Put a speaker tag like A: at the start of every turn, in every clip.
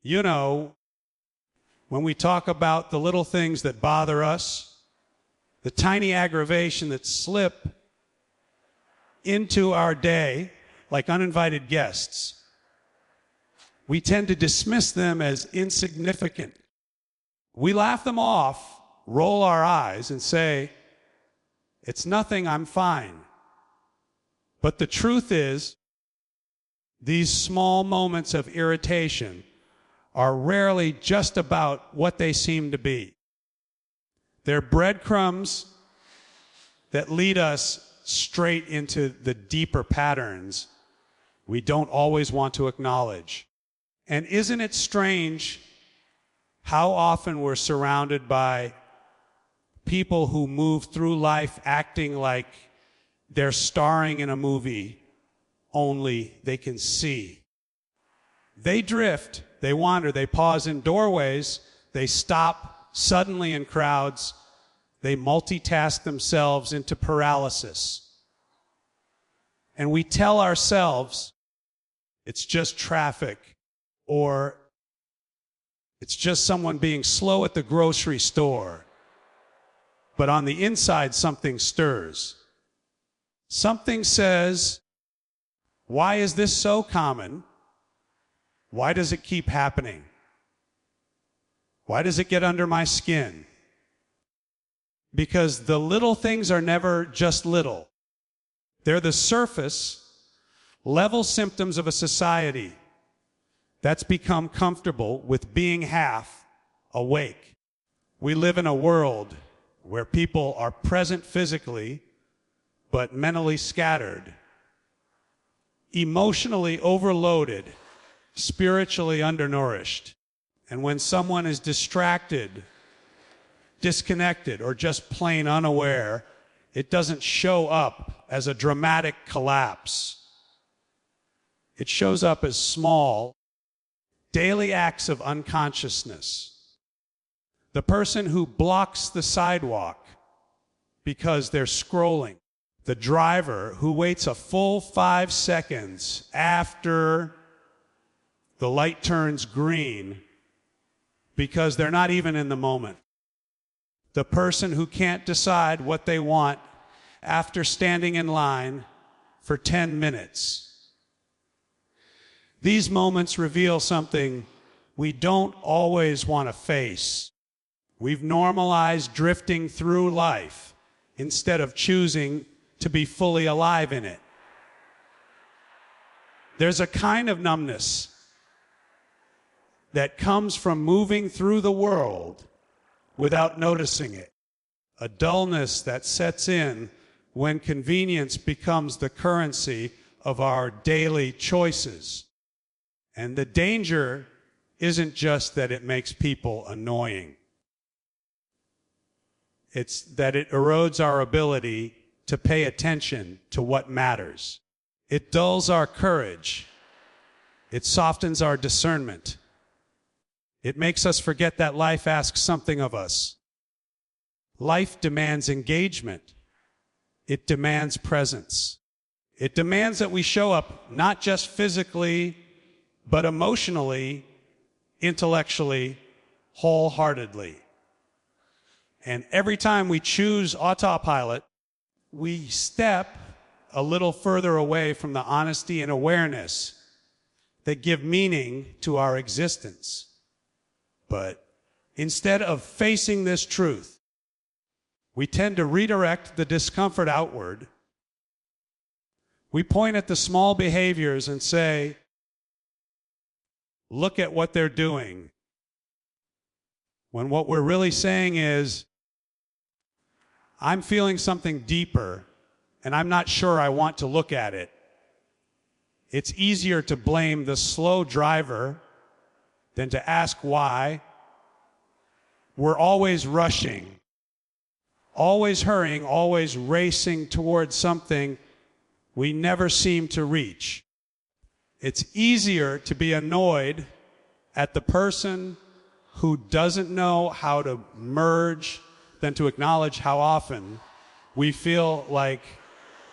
A: You know, when we talk about the little things that bother us, the tiny aggravation that slip into our day like uninvited guests, we tend to dismiss them as insignificant. We laugh them off, roll our eyes, and say, "It's nothing, I'm fine." But the truth is, these small moments of irritation are rarely just about what they seem to be. They're breadcrumbs that lead us straight into the deeper patterns we don't always want to acknowledge. And isn't it strange how often we're surrounded by people who move through life acting like they're starring in a movie only they can see? They drift, they wander, they pause in doorways, they stop suddenly in crowds, they multitask themselves into paralysis. And we tell ourselves it's just traffic, or it's just someone being slow at the grocery store. But on the inside, something stirs. Something says, "Why is this so common? Why does it keep happening? Why does it get under my skin?" Because the little things are never just little. They're the surface level symptoms of a society that's become comfortable with being half awake. We live in a world where people are present physically, but mentally scattered, emotionally overloaded, spiritually undernourished. And when someone is distracted, disconnected, or just plain unaware, it doesn't show up as a dramatic collapse. It shows up as small, daily acts of unconsciousness. The person who blocks the sidewalk because they're scrolling. The driver who waits a full 5 seconds after the light turns green because they're not even in the moment. The person who can't decide what they want after standing in line for 10 minutes. These moments reveal something we don't always want to face. We've normalized drifting through life instead of choosing to be fully alive in it. There's a kind of numbness that comes from moving through the world without noticing it. A dullness that sets in when convenience becomes the currency of our daily choices. And the danger isn't just that it makes people annoying. It's that it erodes our ability to pay attention to what matters. It dulls our courage. It softens our discernment. It makes us forget that life asks something of us. Life demands engagement. It demands presence. It demands that we show up not just physically, but emotionally, intellectually, wholeheartedly. And every time we choose autopilot, we step a little further away from the honesty and awareness that give meaning to our existence. But instead of facing this truth, we tend to redirect the discomfort outward. We point at the small behaviors and say, "Look at what they're doing." When what we're really saying is, "I'm feeling something deeper, and I'm not sure I want to look at it." It's easier to blame the slow driver than to ask why. We're always rushing, always hurrying, always racing towards something we never seem to reach. It's easier to be annoyed at the person who doesn't know how to merge than to acknowledge how often we feel like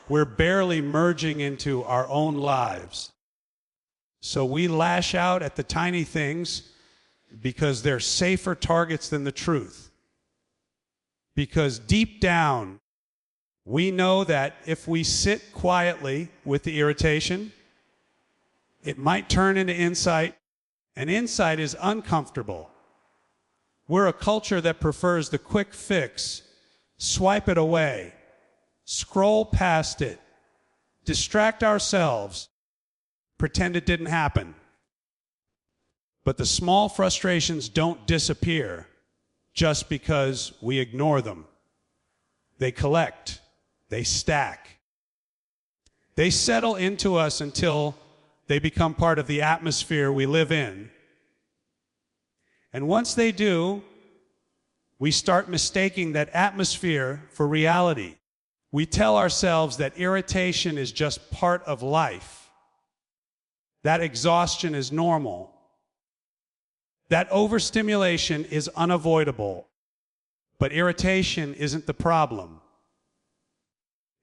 A: we're barely merging into our own lives. So we lash out at the tiny things because they're safer targets than the truth. Because deep down, we know that if we sit quietly with the irritation, it might turn into insight, and insight is uncomfortable. We're a culture that prefers the quick fix, swipe it away, scroll past it, distract ourselves, pretend it didn't happen. But the small frustrations don't disappear just because we ignore them. They collect, they stack. They settle into us until they become part of the atmosphere we live in. And once they do, we start mistaking that atmosphere for reality. We tell ourselves that irritation is just part of life, that exhaustion is normal, that overstimulation is unavoidable. But irritation isn't the problem.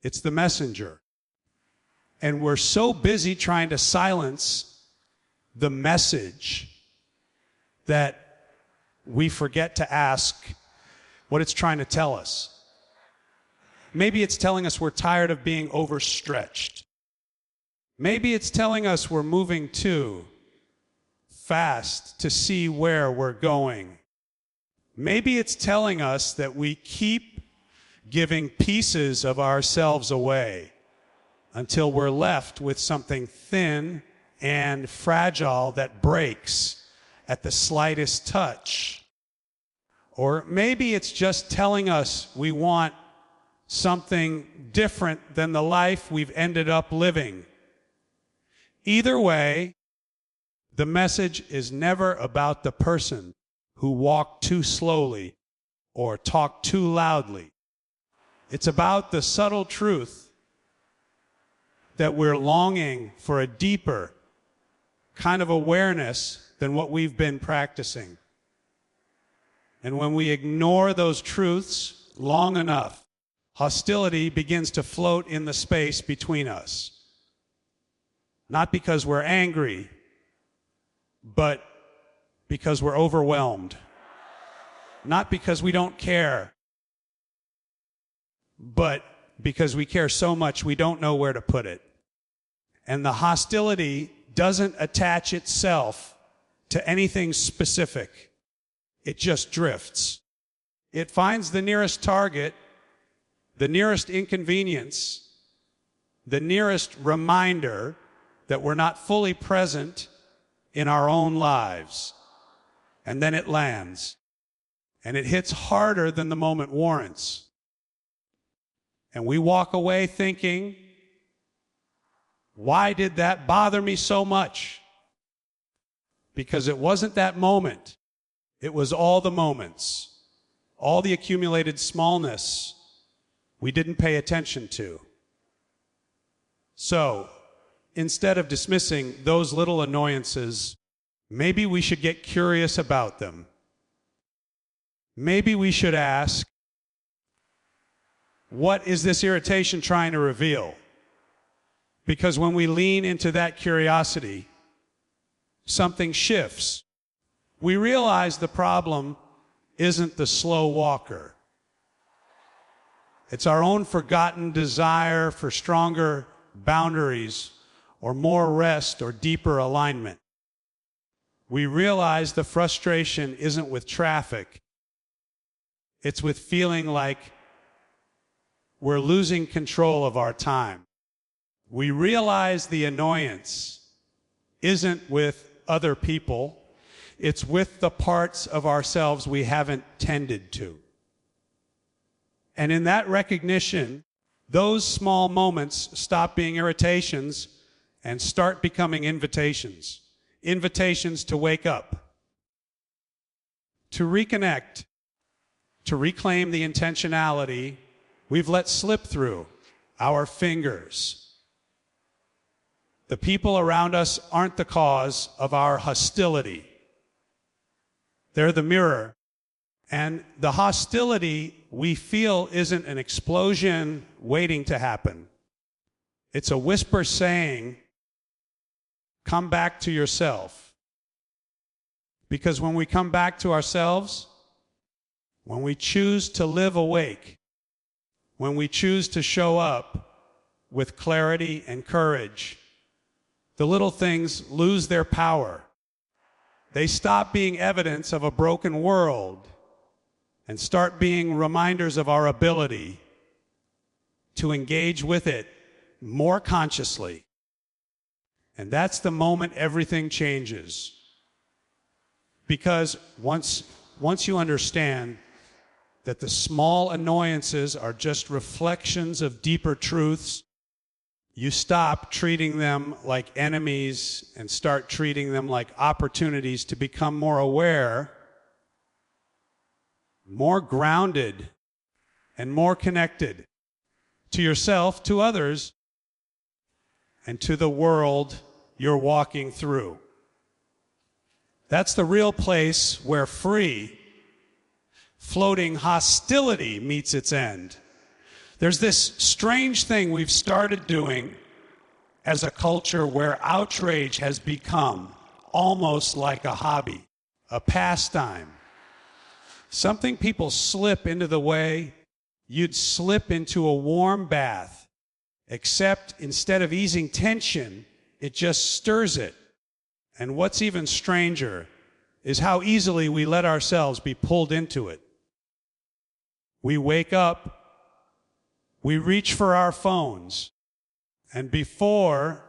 A: It's the messenger. And we're so busy trying to silence the message that we forget to ask what it's trying to tell us. Maybe it's telling us we're tired of being overstretched. Maybe it's telling us we're moving too fast to see where we're going. Maybe it's telling us that we keep giving pieces of ourselves away until we're left with something thin and fragile that breaks at the slightest touch. Or maybe it's just telling us we want something different than the life we've ended up living. Either way, the message is never about the person who walked too slowly or talked too loudly. It's about the subtle truth that we're longing for a deeper kind of awareness than what we've been practicing. And when we ignore those truths long enough, hostility begins to float in the space between us. Not because we're angry, but because we're overwhelmed. Not because we don't care, but because we care so much we don't know where to put it. And the hostility doesn't attach itself to anything specific. It just drifts. It finds the nearest target, the nearest inconvenience, the nearest reminder that we're not fully present in our own lives. And then it lands. And it hits harder than the moment warrants. And we walk away thinking, why did that bother me so much? Because it wasn't that moment. It was all the moments, all the accumulated smallness we didn't pay attention to. So, instead of dismissing those little annoyances, maybe we should get curious about them. Maybe we should ask, what is this irritation trying to reveal? Because when we lean into that curiosity, something shifts. We realize the problem isn't the slow walker. It's our own forgotten desire for stronger boundaries or more rest or deeper alignment. We realize the frustration isn't with traffic. It's with feeling like we're losing control of our time. We realize the annoyance isn't with other people. It's with the parts of ourselves we haven't tended to. And in that recognition, those small moments stop being irritations and start becoming invitations. Invitations to wake up, to reconnect, to reclaim the intentionality we've let slip through our fingers. The people around us aren't the cause of our hostility. They're the mirror. And the hostility we feel isn't an explosion waiting to happen. It's a whisper saying, come back to yourself. Because when we come back to ourselves, when we choose to live awake, when we choose to show up with clarity and courage, the little things lose their power. They stop being evidence of a broken world and start being reminders of our ability to engage with it more consciously. And that's the moment everything changes. Because once you understand that the small annoyances are just reflections of deeper truths, you stop treating them like enemies and start treating them like opportunities to become more aware, more grounded, and more connected to yourself, to others, and to the world you're walking through. That's the real place where free, floating hostility meets its end. There's this strange thing we've started doing as a culture where outrage has become almost like a hobby, a pastime, something people slip into the way you'd slip into a warm bath, except instead of easing tension, it just stirs it. And what's even stranger is how easily we let ourselves be pulled into it. We wake up, we reach for our phones, and before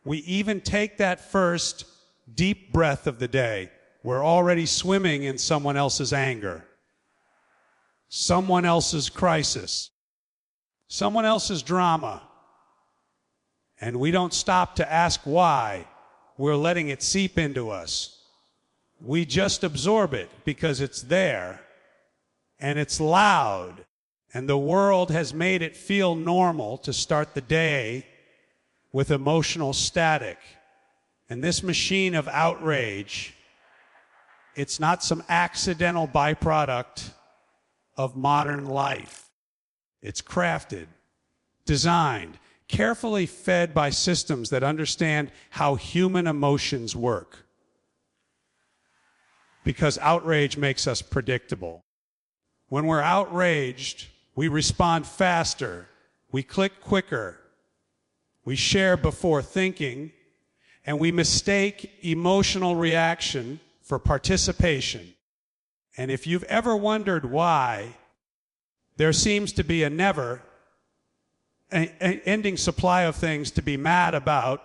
A: we even take that first deep breath of the day, we're already swimming in someone else's anger, someone else's crisis, someone else's drama. And we don't stop to ask why. We're letting it seep into us. We just absorb it because it's there, and it's loud, and the world has made it feel normal to start the day with emotional static. And this machine of outrage, it's not some accidental byproduct of modern life. It's crafted, designed, carefully fed by systems that understand how human emotions work. Because outrage makes us predictable. When we're outraged, we respond faster, we click quicker, we share before thinking, and we mistake emotional reaction for participation. And if you've ever wondered why there seems to be a never ending supply of things to be mad about,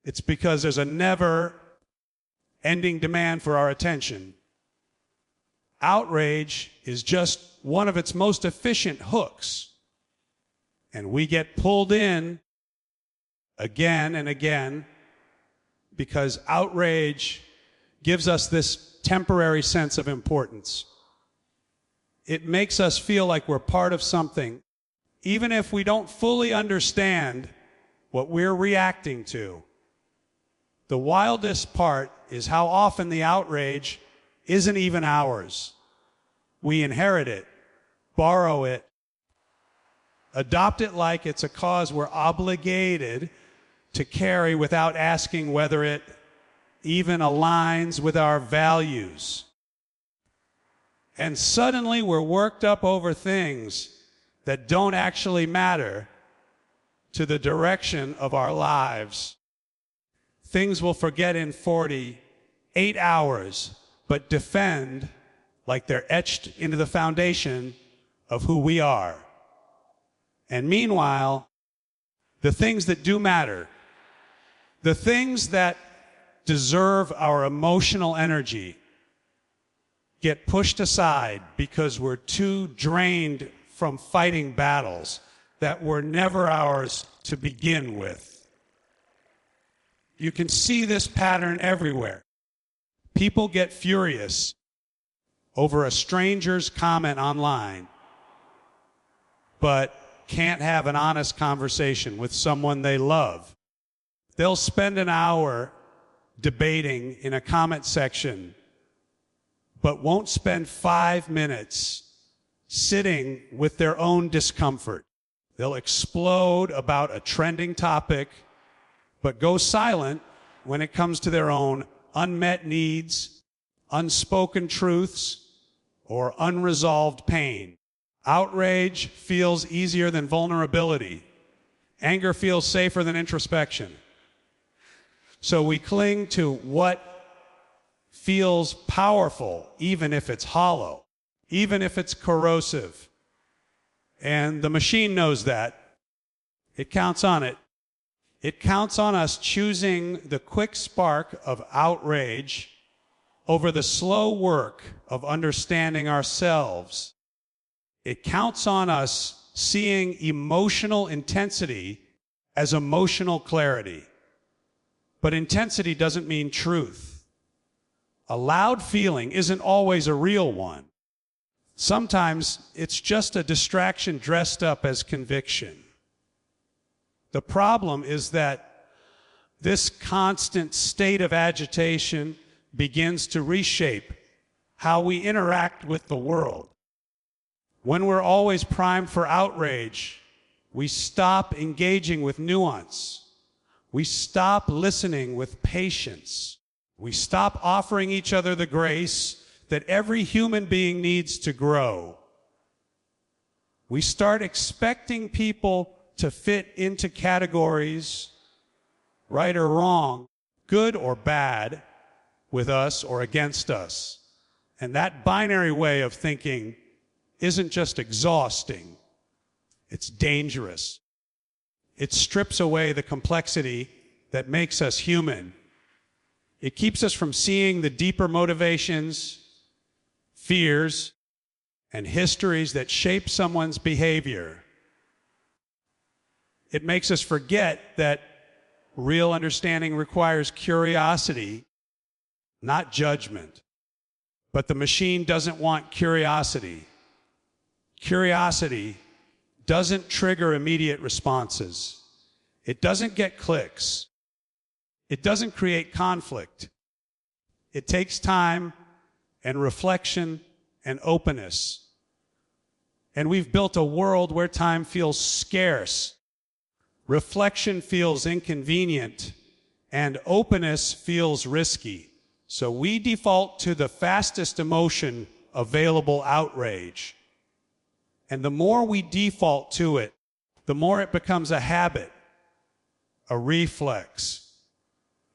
A: it's because there's a never-ending demand for our attention. Outrage is just one of its most efficient hooks, and we get pulled in again and again because outrage gives us this temporary sense of importance. It makes us feel like we're part of something, even if we don't fully understand what we're reacting to. The wildest part is how often the outrage isn't even ours. We inherit it, borrow it, adopt it like it's a cause we're obligated to carry without asking whether it even aligns with our values. And suddenly we're worked up over things that don't actually matter to the direction of our lives. Things we'll forget in 48 hours, but defend like they're etched into the foundation of who we are. And meanwhile, the things that do matter, the things that deserve our emotional energy, get pushed aside because we're too drained from fighting battles that were never ours to begin with. You can see this pattern everywhere. People get furious over a stranger's comment online, but can't have an honest conversation with someone they love. They'll spend an hour debating in a comment section, but won't spend 5 minutes sitting with their own discomfort. They'll explode about a trending topic, but go silent when it comes to their own unmet needs, unspoken truths, or unresolved pain. Outrage feels easier than vulnerability. Anger feels safer than introspection. So we cling to what feels powerful, even if it's hollow, even if it's corrosive. And the machine knows that. It counts on it. It counts on us choosing the quick spark of outrage over the slow work of understanding ourselves. It counts on us seeing emotional intensity as emotional clarity. But intensity doesn't mean truth. A loud feeling isn't always a real one. Sometimes it's just a distraction dressed up as conviction. The problem is that this constant state of agitation begins to reshape how we interact with the world. When we're always primed for outrage, we stop engaging with nuance. We stop listening with patience. We stop offering each other the grace that every human being needs to grow. We start expecting people to fit into categories, right or wrong, good or bad, with us or against us. And that binary way of thinking isn't just exhausting, it's dangerous. It strips away the complexity that makes us human. It keeps us from seeing the deeper motivations, fears, and histories that shape someone's behavior. It makes us forget that real understanding requires curiosity, not judgment. But the machine doesn't want curiosity. Curiosity doesn't trigger immediate responses. It doesn't get clicks. It doesn't create conflict. It takes time and reflection and openness. And we've built a world where time feels scarce. Reflection feels inconvenient, and openness feels risky. So we default to the fastest emotion available, outrage. And the more we default to it, the more it becomes a habit, a reflex,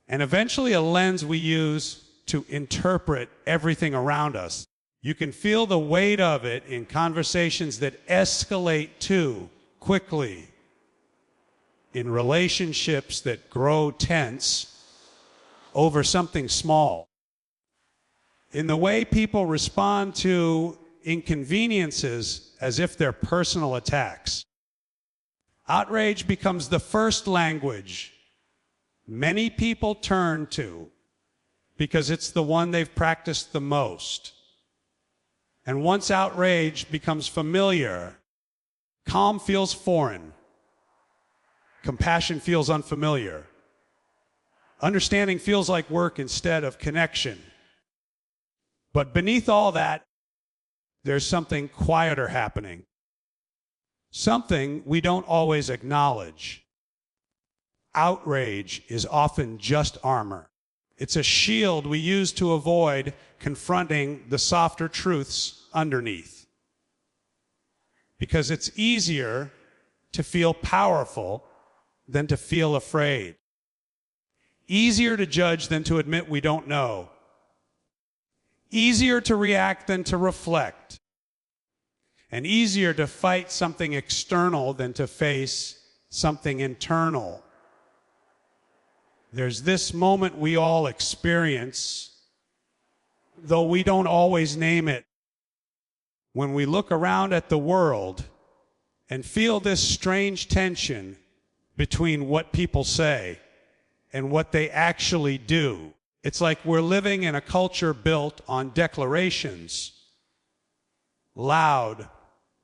A: and eventually a lens we use to interpret everything around us. You can feel the weight of it in conversations that escalate too quickly, in relationships that grow tense over something small, in the way people respond to inconveniences as if they're personal attacks. Outrage becomes the first language many people turn to because it's the one they've practiced the most. And once outrage becomes familiar, calm feels foreign. Compassion feels unfamiliar. Understanding feels like work instead of connection. But beneath all that, there's something quieter happening. Something we don't always acknowledge. Outrage is often just armor. It's a shield we use to avoid confronting the softer truths underneath. Because it's easier to feel powerful than to feel afraid. Easier to judge than to admit we don't know. Easier to react than to reflect. And easier to fight something external than to face something internal. There's this moment we all experience, though we don't always name it, when we look around at the world and feel this strange tension between what people say and what they actually do. It's like we're living in a culture built on declarations, loud,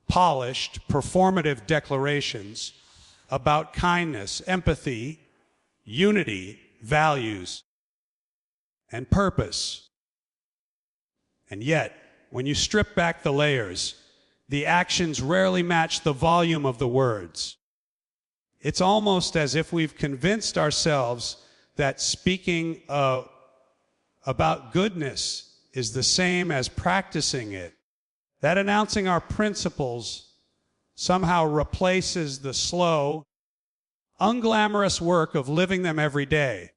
A: polished, performative declarations about kindness, empathy, unity, values, and purpose. And yet, when you strip back the layers, the actions rarely match the volume of the words. It's almost as if we've convinced ourselves that speaking a about goodness is the same as practicing it. That announcing our principles somehow replaces the slow, unglamorous work of living them every day.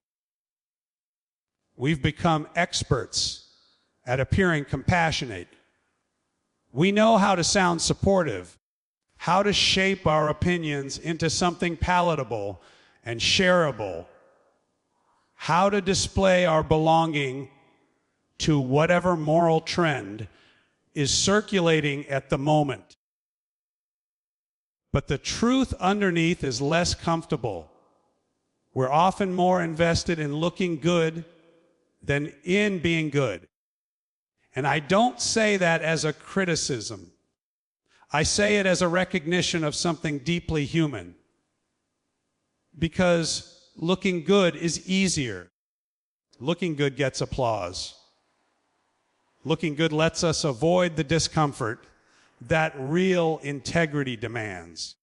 A: We've become experts at appearing compassionate. We know how to sound supportive, how to shape our opinions into something palatable and shareable, how to display our belonging to whatever moral trend is circulating at the moment. But the truth underneath is less comfortable. We're often more invested in looking good than in being good. And I don't say that as a criticism. I say it as a recognition of something deeply human. Because looking good is easier. Looking good gets applause. Looking good lets us avoid the discomfort that real integrity demands.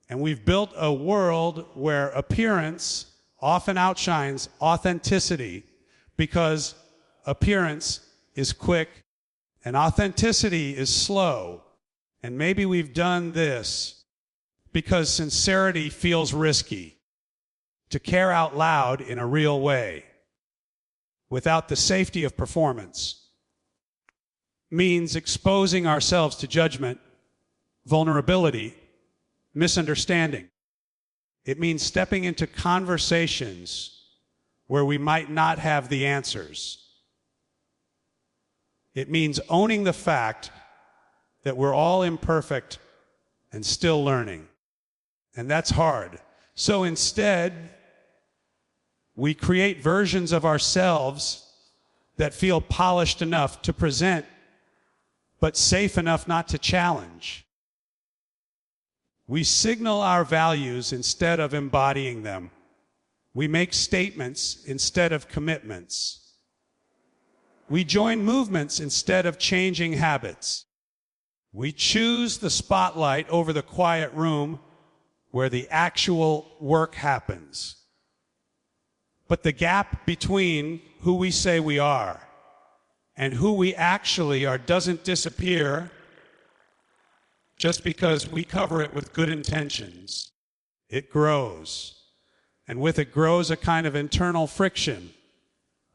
A: And we've built a world where appearance often outshines authenticity because appearance is quick and authenticity is slow. And maybe we've done this because sincerity feels risky. To care out loud in a real way without the safety of performance means exposing ourselves to judgment, vulnerability, misunderstanding. It means stepping into conversations where we might not have the answers. It means owning the fact that we're all imperfect and still learning. And that's hard. So instead, we create versions of ourselves that feel polished enough to present, but safe enough not to challenge. We signal our values instead of embodying them. We make statements instead of commitments. We join movements instead of changing habits. We choose the spotlight over the quiet room where the actual work happens. But the gap between who we say we are and who we actually are doesn't disappear just because we cover it with good intentions. It grows. And with it grows a kind of internal friction,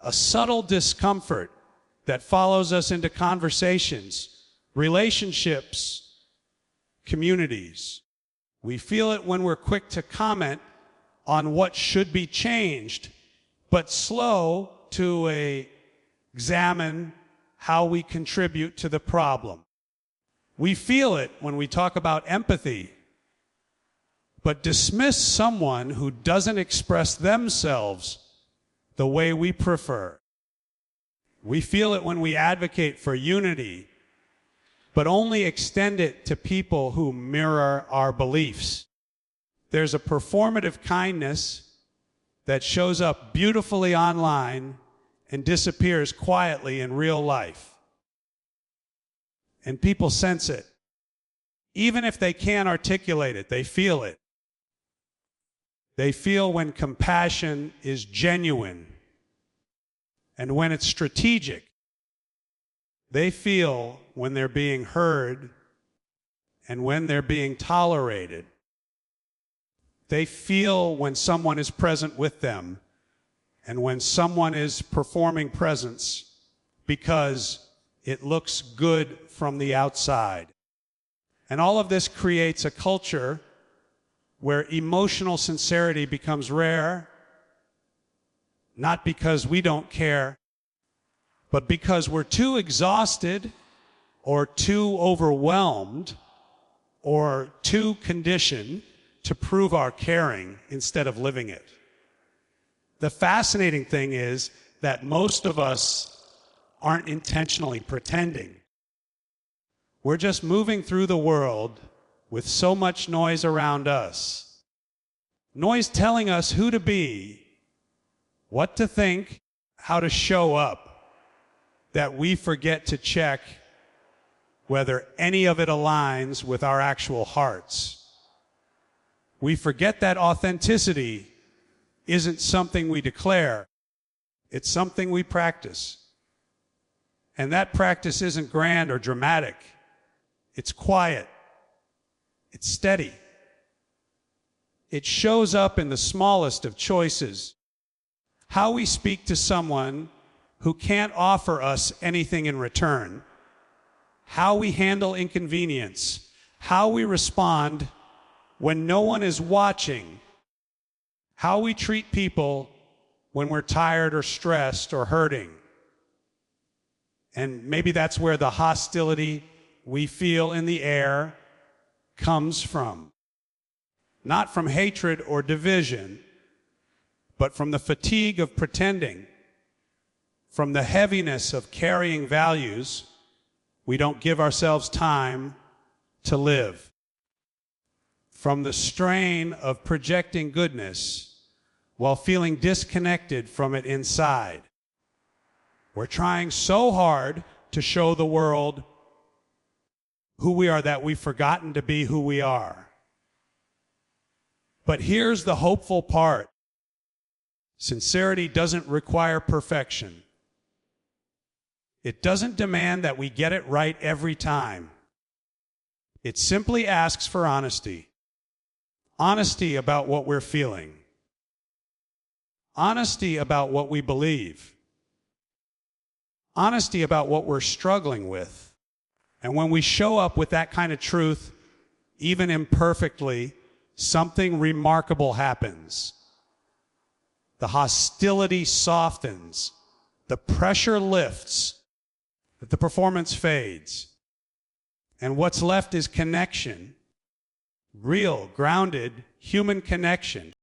A: a subtle discomfort that follows us into conversations, relationships, communities. We feel it when we're quick to comment on what should be changed, but slow to examine how we contribute to the problem. We feel it when we talk about empathy, but dismiss someone who doesn't express themselves the way we prefer. We feel it when we advocate for unity, but only extend it to people who mirror our beliefs. There's a performative kindness that shows up beautifully online and disappears quietly in real life. And people sense it. Even if they can't articulate it, they feel it. They feel when compassion is genuine and when it's strategic. They feel when they're being heard and when they're being tolerated. They feel when someone is present with them and when someone is performing presence because it looks good from the outside. And all of this creates a culture where emotional sincerity becomes rare, not because we don't care, but because we're too exhausted or too overwhelmed or too conditioned to prove our caring instead of living it. The fascinating thing is that most of us aren't intentionally pretending. We're just moving through the world with so much noise around us. Noise telling us who to be, what to think, how to show up, that we forget to check whether any of it aligns with our actual hearts. We forget that authenticity isn't something we declare, It's something we practice. And that practice isn't grand or dramatic. It's quiet. It's steady. It shows up in the smallest of choices. How we speak to someone who can't offer us anything in return. How we handle inconvenience. How we respond when no one is watching. How we treat people when we're tired or stressed or hurting. And maybe that's where the hostility we feel in the air comes from. Not from hatred or division, but from the fatigue of pretending, from the heaviness of carrying values we don't give ourselves time to live, from the strain of projecting goodness while feeling disconnected from it inside. We're trying so hard to show the world who we are that we've forgotten to be who we are. But here's the hopeful part. Sincerity doesn't require perfection. It doesn't demand that we get it right every time. It simply asks for honesty. Honesty about what we're feeling. Honesty about what we believe. Honesty about what we're struggling with. And when we show up with that kind of truth, even imperfectly, something remarkable happens. The hostility softens. The pressure lifts. The performance fades. And what's left is connection. Real, grounded, human connection.